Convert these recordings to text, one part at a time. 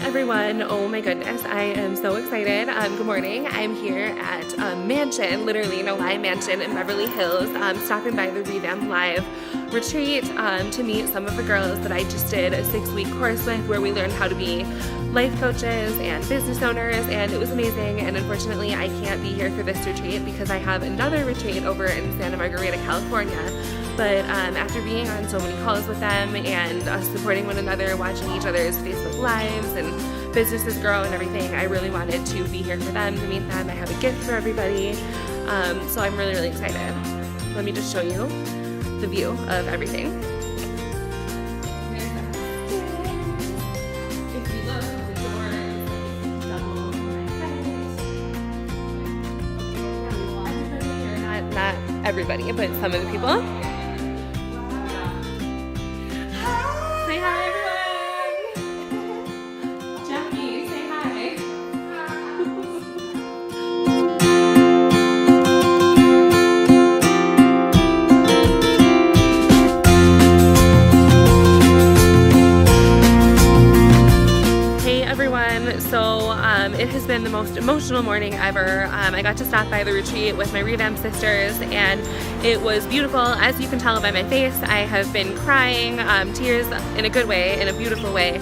everyone. Oh my goodness, I am so excited. Good morning. I'm here at a mansion, literally no lie, mansion in Beverly Hills, stopping by the Revamp Live retreat to meet some of the girls that I just did a 6-week course with, where we learned how to be life coaches and business owners, and it was amazing. And unfortunately I can't be here for this retreat because I have another retreat over in Santa Margarita, California. But after being on so many calls with them and us supporting one another, watching each other's Facebook Lives and businesses grow and everything, I really wanted to be here for them, to meet them. I have a gift for everybody, so I'm really excited. Let me just show you the view of everything. Not everybody, but some of the people. Say hi, everyone! Jackie, say hi! Hey everyone, so it has been the most emotional morning ever. I got to stop by the retreat with my Revamp sisters, and it was beautiful. As you can tell by my face, I have been crying, tears in a good way, in a beautiful way.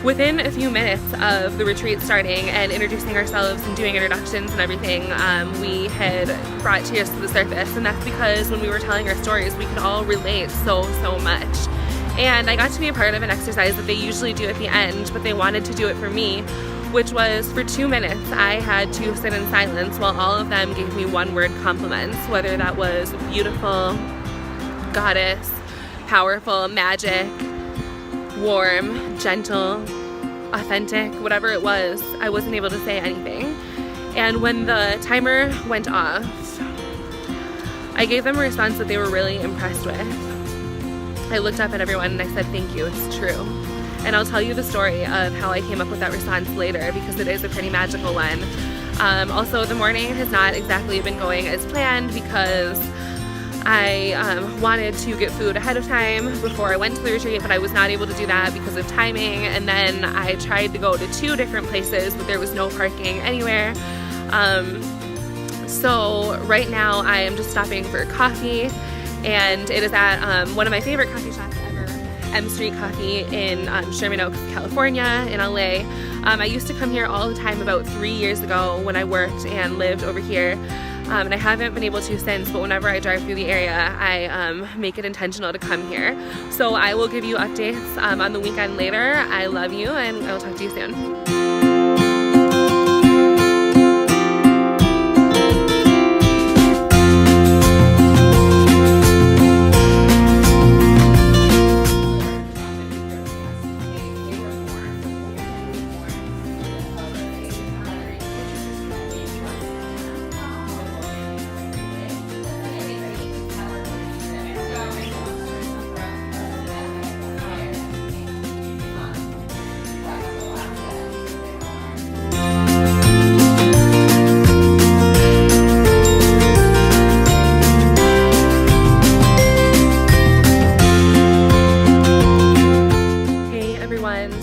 Within a few minutes of the retreat starting and introducing ourselves and doing introductions and everything, we had brought tears to the surface, and that's because when we were telling our stories, we could all relate so much. And I got to be a part of an exercise that they usually do at the end, but they wanted to do it for me, which was for 2 minutes I had to sit in silence while all of them gave me one-word compliments, whether that was beautiful, goddess, powerful, magic, warm, gentle, authentic, whatever it was. I wasn't able to say anything. And when the timer went off, I gave them a response that they were really impressed with. I looked up at everyone and I said, thank you, it's true. And I'll tell you the story of how I came up with that response later, because it is a pretty magical one. Also, the morning has not exactly been going as planned because I wanted to get food ahead of time before I went to the retreat, but I was not able to do that because of timing. And then I tried to go to 2 different places, but there was no parking anywhere. So right now I am just stopping for coffee, and it is at one of my favorite coffee shops ever, M Street Coffee in Sherman Oaks, California, in LA. I used to come here all the time about 3 years ago when I worked and lived over here, and I haven't been able to since, but whenever I drive through the area, I make it intentional to come here. So I will give you updates on the weekend later. I love you, and I will talk to you soon.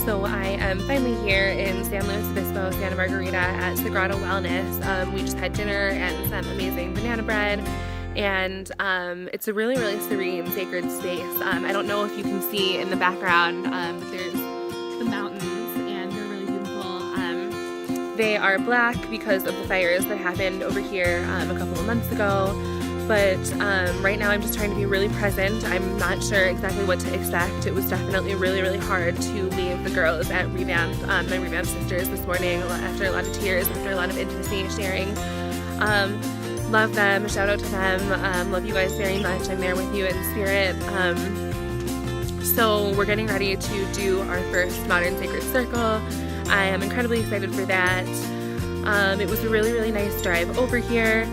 So I am finally here in San Luis Obispo, Santa Margarita at Sagrada Wellness. We just had dinner and some amazing banana bread, and it's a really serene, sacred space. I don't know if you can see in the background, but there's the mountains, and they're really beautiful. They are black because of the fires that happened over here a couple of months ago. But right now I'm just trying to be really present. I'm not sure exactly what to expect. It was definitely really hard to leave the girls at Revamp, my Revamp sisters this morning, after a lot of tears, after a lot of intimacy sharing. Love them, shout out to them, love you guys very much. I'm there with you in spirit. So we're getting ready to do our first Modern Sacred Circle. I am incredibly excited for that. It was a really nice drive over here.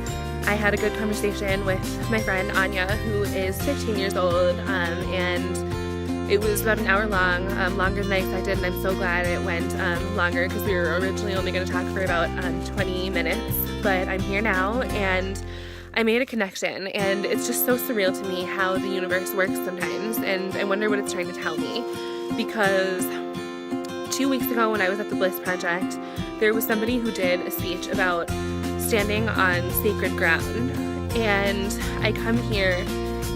I had a good conversation with my friend Anya, who is 15 years old, and it was about an hour long, longer than I expected, and I'm so glad it went longer because we were originally only going to talk for about 20 minutes. But I'm here now, and I made a connection, and it's just so surreal to me how the universe works sometimes, and I wonder what it's trying to tell me, because 2 weeks ago when I was at the Bliss Project, there was somebody who did a speech about standing on sacred ground, and I come here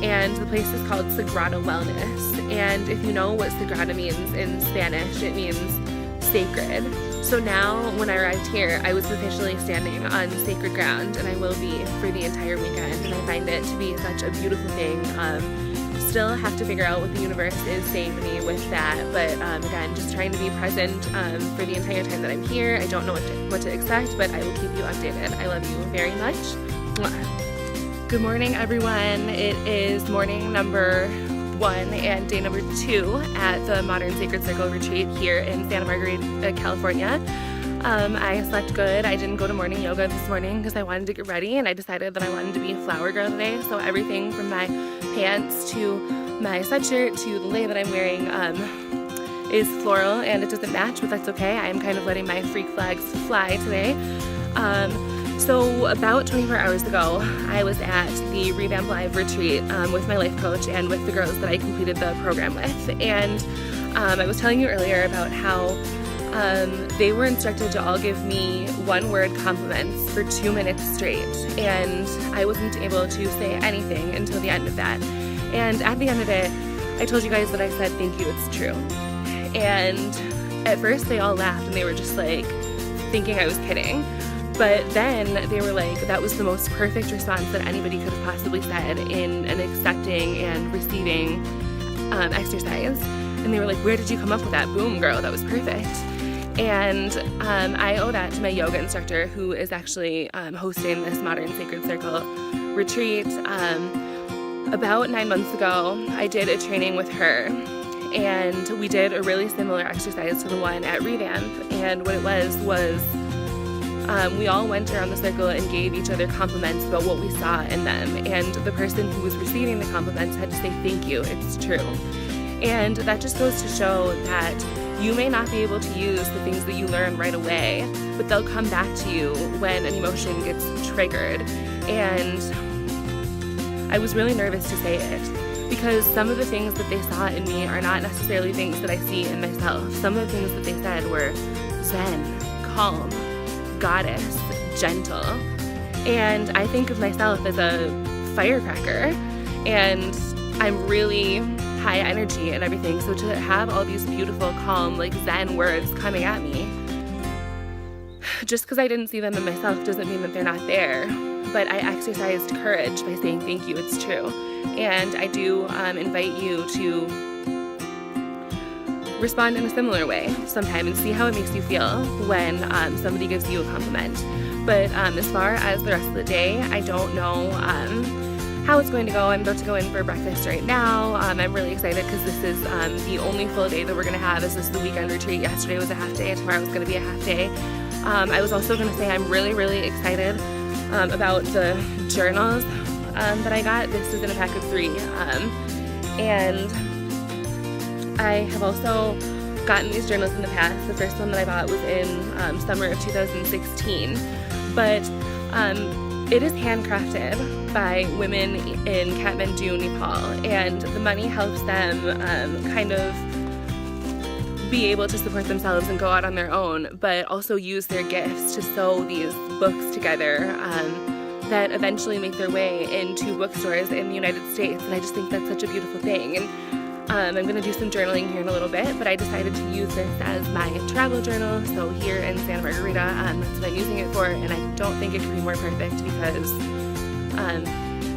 and the place is called Sagrada Wellness, and if you know what Sagrada means in Spanish, it means sacred. So now when I arrived here, I was officially standing on sacred ground, and I will be for the entire weekend, and I find it to be such a beautiful thing. Still have to figure out what the universe is saying to me with that, but again, just trying to be present for the entire time that I'm here. I don't know what to expect, but I will keep you updated. I love you very much. Mwah. Good morning, everyone. It is morning number 1 and day number 2 at the Modern Sacred Circle retreat here in Santa Margarita, California. I slept good. I didn't go to morning yoga this morning because I wanted to get ready, and I decided that I wanted to be a flower girl today. So everything from my pants to my sweatshirt to the lei that I'm wearing is floral, and it doesn't match, but that's okay. I'm kind of letting my freak flags fly today. So about 24 hours ago, I was at the Revamp Live retreat with my life coach and with the girls that I completed the program with. And I was telling you earlier about how they were instructed to all give me one-word compliments for 2 minutes straight, and I wasn't able to say anything until the end of that. And at the end of it, I told you guys that I said, "Thank you, it's true." And at first they all laughed, and they were just like thinking I was kidding. But then they were like, that was the most perfect response that anybody could have possibly said in an accepting and receiving exercise. And they were like, "Where did you come up with that? Boom, girl, that was perfect." And I owe that to my yoga instructor, who is actually hosting this Modern Sacred Circle retreat. About 9 months ago, I did a training with her, and we did a really similar exercise to the one at Revamp. And what it was we all went around the circle and gave each other compliments about what we saw in them. And the person who was receiving the compliments had to say, "Thank you, it's true." And that just goes to show that you may not be able to use the things that you learn right away, but they'll come back to you when an emotion gets triggered. And I was really nervous to say it, because some of the things that they saw in me are not necessarily things that I see in myself. Some of the things that they said were zen, calm, goddess, gentle. And I think of myself as a firecracker, and I'm really high energy and everything. So to have all these beautiful, calm, like zen words coming at me, just because I didn't see them in myself doesn't mean that they're not there. But I exercised courage by saying, "Thank you, it's true." And I do invite you to respond in a similar way sometime and see how it makes you feel when somebody gives you a compliment. But as far as the rest of the day, I don't know how it's going to go. I'm about to go in for breakfast right now. I'm really excited because this is the only full day that we're going to have. This is the weekend retreat. Yesterday was a half day, and tomorrow is going to be a half day. I was also going to say I'm really, really excited about the journals that I got. This is in a pack of 3. And I have also gotten these journals in the past. The first one that I bought was in summer of 2016. But it is handcrafted by women in Kathmandu, Nepal, and the money helps them kind of be able to support themselves and go out on their own, but also use their gifts to sew these books together that eventually make their way into bookstores in the United States. And I just think that's such a beautiful thing. And I'm going to do some journaling here in a little bit, but I decided to use this as my travel journal. So here in Santa Margarita, that's what I'm using it for, and I don't think it could be more perfect because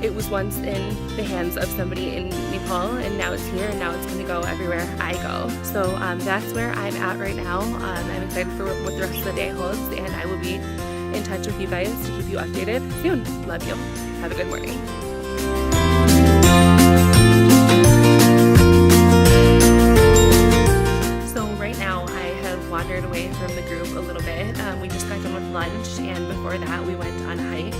it was once in the hands of somebody in Nepal, and now it's here, and now it's going to go everywhere I go. So that's where I'm at right now. I'm excited for what the rest of the day holds, and I will be in touch with you guys to keep you updated soon. Love you. Have a good morning. Wandered away from the group a little bit. We just got done with lunch, and before that we went on a hike,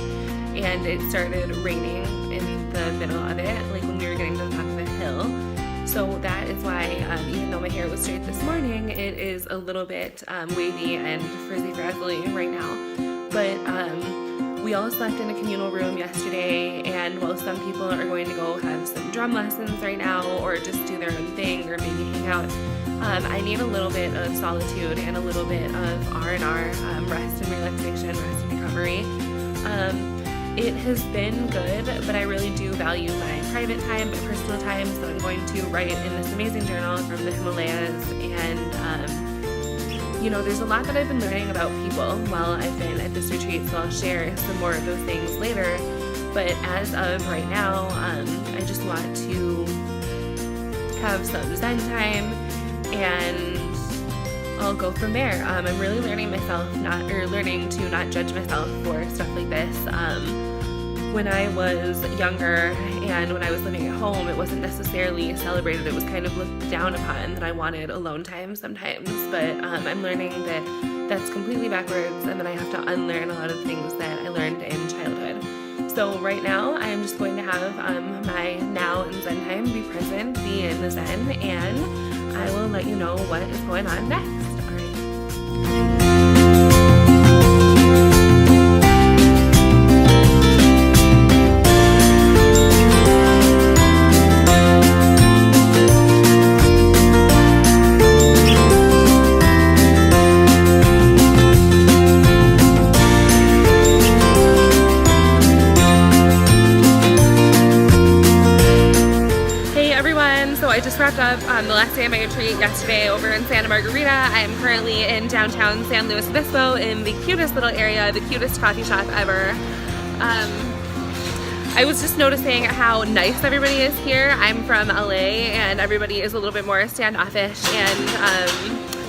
and it started raining in the middle of it, like when we were getting to the top of the hill. So that is why, even though my hair was straight this morning, it is a little bit wavy and frizzy-frazzly right now. But We all slept in a communal room yesterday, and while some people are going to go have some drum lessons right now or just do their own thing or maybe hang out, I need a little bit of solitude and a little bit of R&R, rest and relaxation, rest and recovery. It has been good, but I really do value my private time, my personal time, so I'm going to write in this amazing journal from the Himalayas, and you know, there's a lot that I've been learning about people while I've been at this retreat, so I'll share some more of those things later. But as of right now, I just want to have some Zen time, and I'll go from there. I'm really learning to not judge myself for stuff like this. When I was younger and when I was living at home, it wasn't necessarily celebrated. It was kind of looked down upon that I wanted alone time sometimes. But I'm learning that that's completely backwards, and that I have to unlearn a lot of things that I learned in childhood. So right now, I'm just going to have my now and Zen time, be present, be in the Zen, and I will let you know what is going on next. All right. So I just wrapped up the last day of my retreat yesterday over in Santa Margarita. I am currently in downtown San Luis Obispo in the cutest little area, the cutest coffee shop ever. I was just noticing how nice everybody is here. I'm from LA, and everybody is a little bit more standoffish and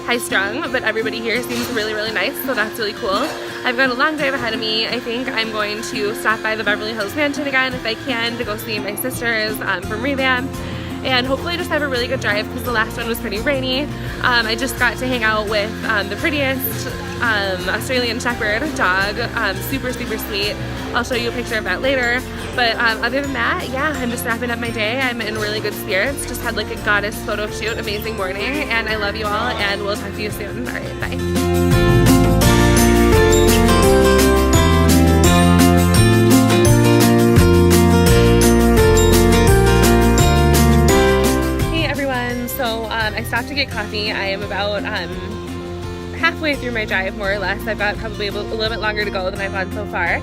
high-strung, but everybody here seems really, really nice, so that's really cool. I've got a long drive ahead of me. I think I'm going to stop by the Beverly Hills Mansion again if I can to go see my sisters from Revamp. And hopefully just have a really good drive because the last one was pretty rainy. I just got to hang out with the prettiest Australian Shepherd dog, super, super sweet. I'll show you a picture of that later. But other than that, yeah, I'm just wrapping up my day. I'm in really good spirits. Just had like a goddess photo shoot, amazing morning, and I love you all, and we'll talk to you soon. All right, bye. So I stopped to get coffee. I am about halfway through my drive, more or less. I've got probably a little bit longer to go than I've gone so far.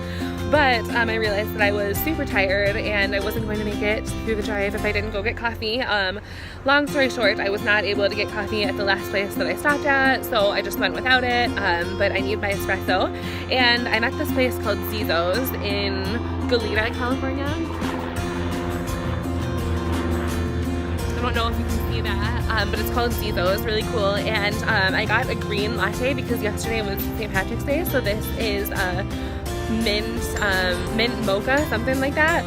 But I realized that I was super tired and I wasn't going to make it through the drive if I didn't go get coffee. Long story short, I was not able to get coffee at the last place that I stopped at, so I just went without it. But I need my espresso. And I'm at this place called Zizo's in Goleta, California. I don't know if you can see that, but it's called Zizo. It's really cool, and I got a green latte because yesterday was St. Patrick's Day, so this is a mint mocha, something like that.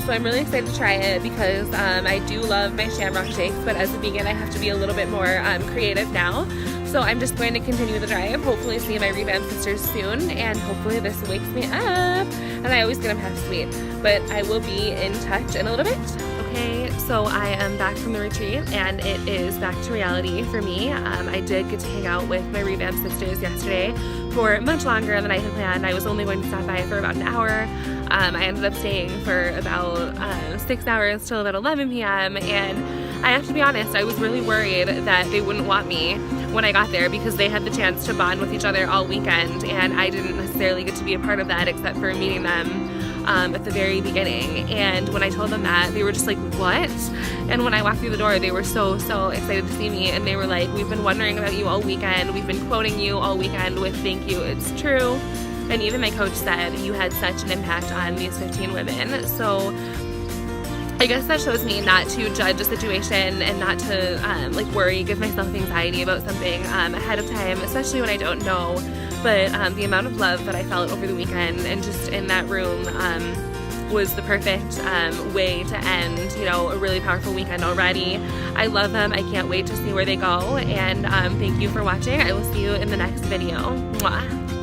So I'm really excited to try it because I do love my shamrock shakes, but as a vegan I have to be a little bit more creative now. So I'm just going to continue the drive, hopefully see my Revamp sisters soon, and hopefully this wakes me up. And I always get them half sweet, but I will be in touch in a little bit. Okay, so I am back from the retreat, and it is back to reality for me. I did get to hang out with my Revamp sisters yesterday for much longer than I had planned. I was only going to stop by for about an hour. I ended up staying for about 6 hours till about 11 p.m. and I have to be honest, I was really worried that they wouldn't want me when I got there because they had the chance to bond with each other all weekend, and I didn't necessarily get to be a part of that except for meeting them at the very beginning. And when I told them that, they were just like, what? And when I walked through the door, they were so excited to see me, and they were like, we've been wondering about you all weekend, we've been quoting you all weekend with thank you, it's true. And even my coach said you had such an impact on these 15 women. So I guess that shows me not to judge a situation and not to like worry, give myself anxiety about something ahead of time, especially when I don't know. But the amount of love that I felt over the weekend and just in that room was the perfect way to end, you know, a really powerful weekend already. I love them. I can't wait to see where they go. And thank you for watching. I will see you in the next video. Mwah.